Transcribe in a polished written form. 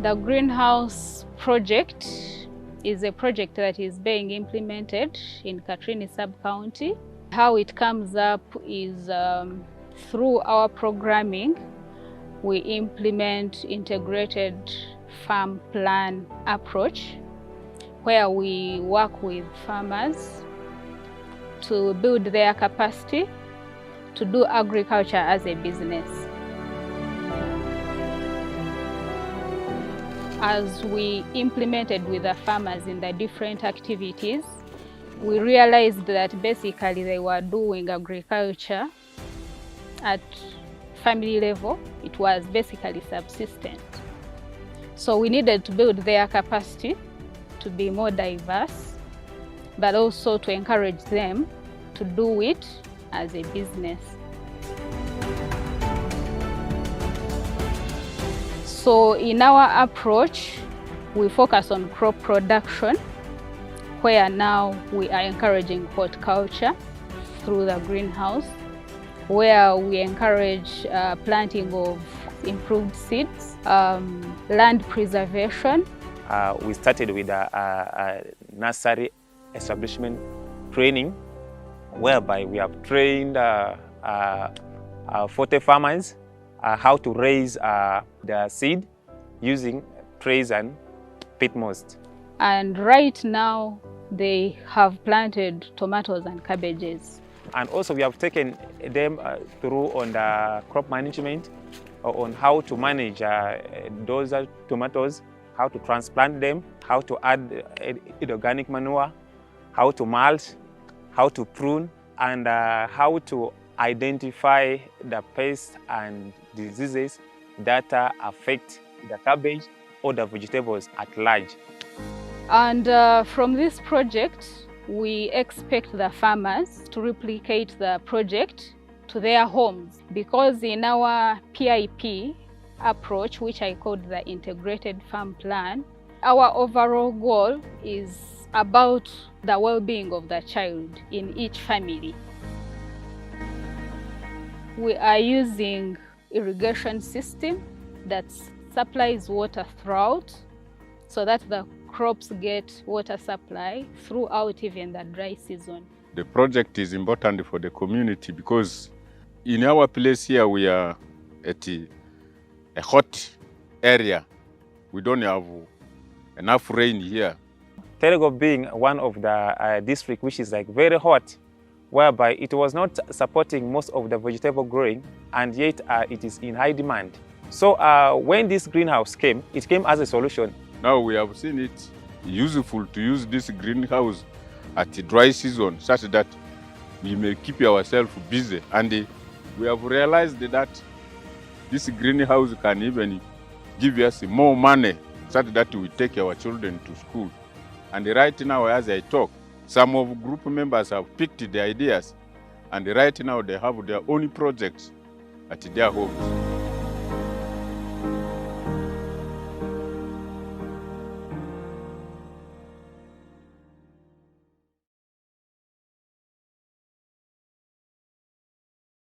The greenhouse project is a project that is being implemented in Katrini sub-county. How it comes up is through our programming, we implement integrated farm plan approach, where we work with farmers to build their capacity to do agriculture as a business. As we implemented with the farmers in the different activities, we realized that basically they were doing agriculture at family level. It was basically subsistent. So we needed to build their capacity to be more diverse, but also to encourage them to do it as a business. So in our approach, we focus on crop production, where now we are encouraging horticulture through the greenhouse, where we encourage planting of improved seeds, land preservation. We started with a nursery establishment training, whereby we have trained 40 farmers how to raise the seed using trays and pit moss. And right now, they have planted tomatoes and cabbages. And also we have taken them through on the crop management, on how to manage those tomatoes, how to transplant them, how to add organic manure, how to mulch, how to prune, and how to identify the pests and diseases that affect the cabbage or the vegetables at large. And from this project, we expect the farmers to replicate the project to their homes, because in our PIP approach, which I called the Integrated Farm Plan, our overall goal is about the well-being of the child in each family. We are using irrigation system that supplies water throughout, so that the crops get water supply throughout even the dry season. The project is important for the community because in our place here we are at a hot area. We don't have enough rain here. Terego being one of the districts which is like very hot, whereby it was not supporting most of the vegetable growing, and yet it is in high demand. So when this greenhouse came, it came as a solution. Now we have seen it useful to use this greenhouse at the dry season, such that we may keep ourselves busy. And we have realized that this greenhouse can even give us more money, such that we take our children to school. And right now, as I talk, some of group members have picked the ideas, and right now they have their own projects at their homes.